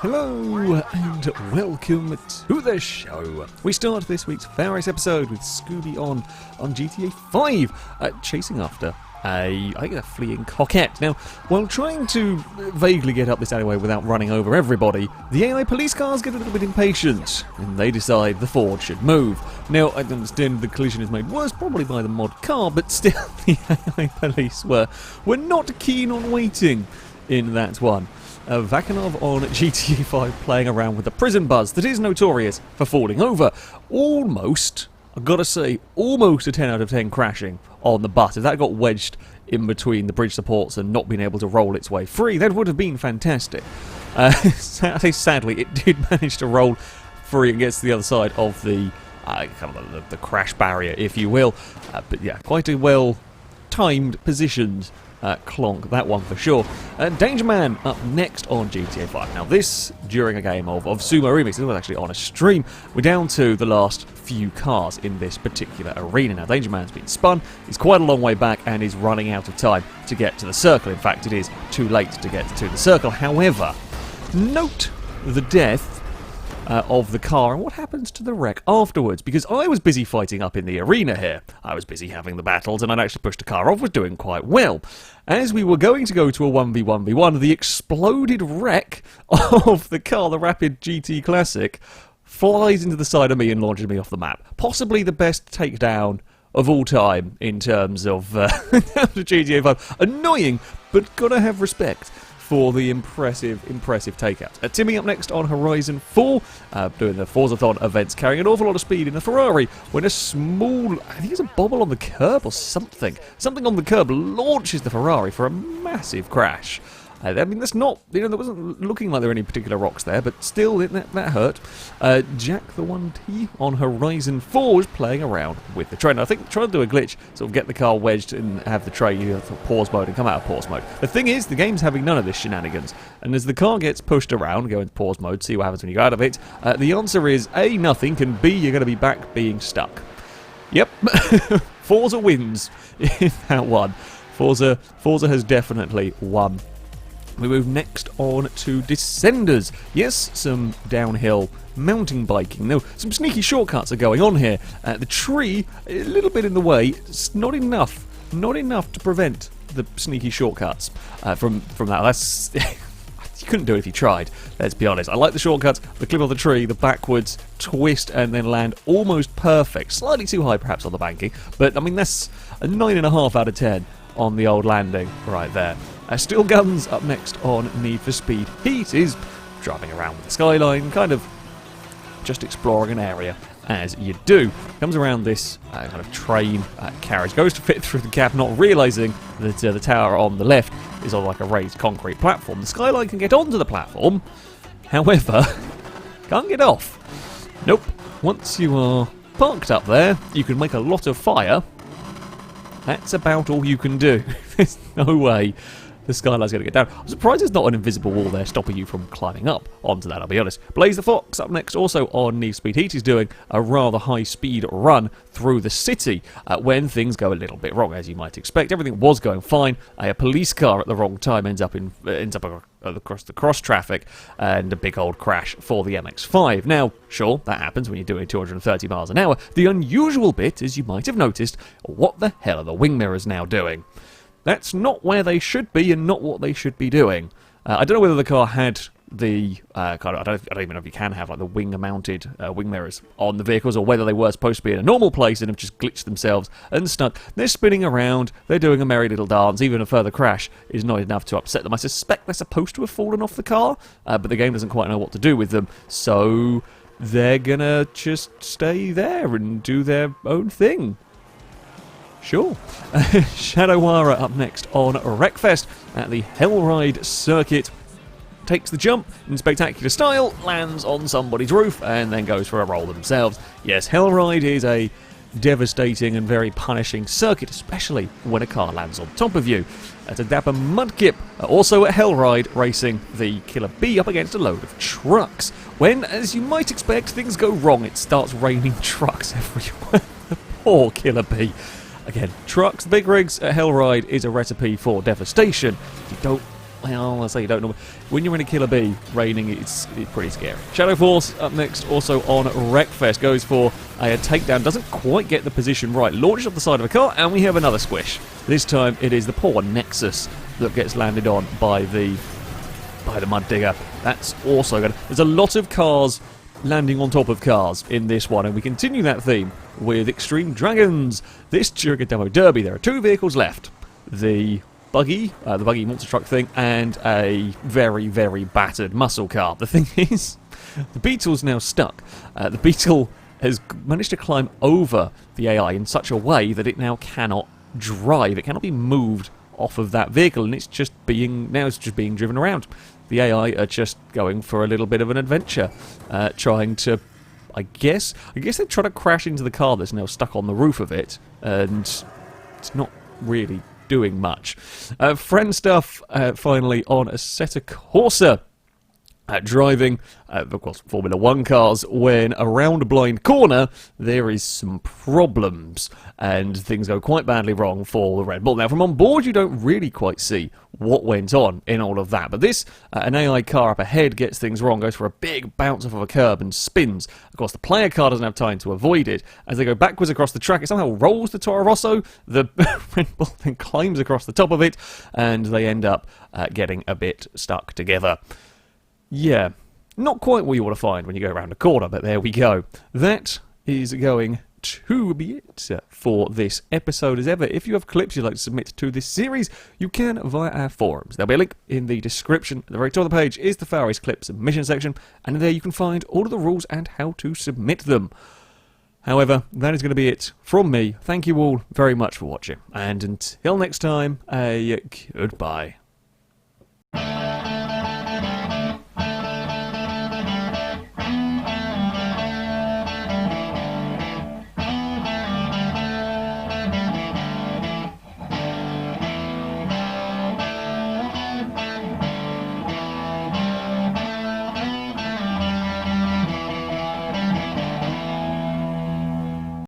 Hello and welcome to the show. We start this week's FailRace episode with Scooby on GTA 5, chasing after I think a fleeing coquette. Now, while trying to vaguely get up this alleyway without running over everybody, the AI police cars get a little bit impatient, and they decide the Ford should move. Now, I understand the collision is made worse probably by the mod car, but still, the AI police were not keen on waiting in that one. Vakanov on GTA 5 playing around with the prison buzz that is notorious for falling over. Almost, I've got to say, almost a 10 out of 10 crashing on the bus. If that got wedged in between the bridge supports and not being able to roll its way free, that would have been fantastic. Sadly, it did manage to roll free against the other side of the kind of the crash barrier, if you will. But yeah, quite a well-timed positioned clonk, that one for sure. Danger Man up next on GTA 5. Now this, during a game of Sumo Remix, this was actually on a stream. We're down to the last few cars in this particular arena. Now Danger Man's been spun, he's quite a long way back and is running out of time to get to the circle. In fact, it is too late to get to the circle. However, note the death of the car and what happens to the wreck afterwards, because I was busy fighting up in the arena here. I was busy having the battles and I'd actually pushed the car off, was doing quite well. As we were going to go to a 1v1v1, the exploded wreck of the car, the Rapid GT Classic, flies into the side of me and launches me off the map. Possibly the best takedown of all time in terms of GTA 5. Annoying, but gotta have respect for the impressive takeouts. Timmy up next on Horizon 4, doing the Forzathon events, carrying an awful lot of speed in a Ferrari, when a small, I think it's a bobble on the curb or something on the curb launches the Ferrari for a massive crash. I mean, that's not, there wasn't looking like there were any particular rocks there, but still, that hurt. Jack the 1T on Horizon 4 was playing around with the train. I think trying to do a glitch, sort of get the car wedged and have the train pause mode and come out of pause mode. The thing is, the game's having none of this shenanigans, and as the car gets pushed around, go into pause mode, see what happens when you go out of it, the answer is A, nothing, and B, you're going to be back being stuck. Yep, Forza wins in that one. Forza has definitely won. We move next on to Descenders. Yes, some downhill mountain biking. Now, some sneaky shortcuts are going on here. The tree, a little bit in the way. It's not enough to prevent the sneaky shortcuts from that. That's you couldn't do it if you tried, let's be honest. I like the shortcuts, the clip of the tree, the backwards twist and then land almost perfect. Slightly too high perhaps on the banking, but I mean that's a 9.5 out of 10 on the old landing right there. Steel Guns up next on Need for Speed Heat is driving around with the skyline, kind of just exploring an area as you do. Comes around this kind of train carriage, goes to fit through the gap, not realising that the tower on the left is on like a raised concrete platform. The skyline can get onto the platform, however, can't get off. Nope. Once you are parked up there, you can make a lot of fire. That's about all you can do. There's no way the skyline's going to get down. I'm surprised there's not an invisible wall there stopping you from climbing up onto that, I'll be honest. Blaze the Fox up next also on Need for Speed Heat is doing a rather high-speed run through the city when things go a little bit wrong, as you might expect. Everything was going fine. A police car at the wrong time ends up across the cross traffic and a big old crash for the MX-5. Now, sure, that happens when you're doing 230 miles an hour. The unusual bit, as you might have noticed, what the hell are the wing mirrors now doing? That's not where they should be and not what they should be doing. I don't know whether the car had the I don't even know if you can have like the wing-mounted wing mirrors on the vehicles, or whether they were supposed to be in a normal place and have just glitched themselves and stuck. They're spinning around, they're doing a merry little dance. Even a further crash is not enough to upset them. I suspect they're supposed to have fallen off the car, but the game doesn't quite know what to do with them, so they're gonna just stay there and do their own thing. Sure. Shadowara up next on WreckFest at the Hellride circuit. Takes the jump in spectacular style, lands on somebody's roof, and then goes for a roll themselves. Yes, Hellride is a devastating and very punishing circuit, especially when a car lands on top of you. That's a dapper Mudkip, also at Hellride, racing the Killer Bee up against a load of trucks. When, as you might expect, things go wrong, it starts raining trucks everywhere. The poor Killer Bee. Again, trucks, big rigs at Hellride is a recipe for devastation. You don't well, I say you don't normally. When you're in a Killer Bee raining, it's pretty scary. Shadow Force up next, also on WreckFest, goes for a takedown, doesn't quite get the position right, launches off the side of a car, and we have another squish. This time it is the poor Nexus that gets landed on by the mud digger. That's also good. There's a lot of cars landing on top of cars in this one, and we continue that theme with Extreme Dragons. This during a demo derby, there are 2 vehicles left. The buggy monster truck thing, and a very, very battered muscle car. The thing is, the Beetle's now stuck. The Beetle has managed to climb over the AI in such a way that it now cannot drive. It cannot be moved off of that vehicle, and it's just being driven around. The AI are just going for a little bit of an adventure, trying to, I guess they're trying to crash into the car that's now stuck on the roof of it, and it's not really doing much. Friend stuff, finally, on ASSetto Corsa. Driving, of course, Formula 1 cars, when around a blind corner, there is some problems, and things go quite badly wrong for the Red Bull. Now, from on board, you don't really quite see what went on in all of that, but this, an AI car up ahead gets things wrong, goes for a big bounce off of a curb and spins. Of course, the player car doesn't have time to avoid it. As they go backwards across the track, it somehow rolls the Toro Rosso. The Red Bull then climbs across the top of it, and they end up getting a bit stuck together. Yeah, not quite what you want to find when you go around a corner, but there we go. That is going to be it for this episode as ever. If you have clips you'd like to submit to this series, you can via our forums. There'll be a link in the description. At the very top of the page is the FailRace clip submission section, and in there you can find all of the rules and how to submit them. However, that is going to be it from me. Thank you all very much for watching, and until next time, a goodbye.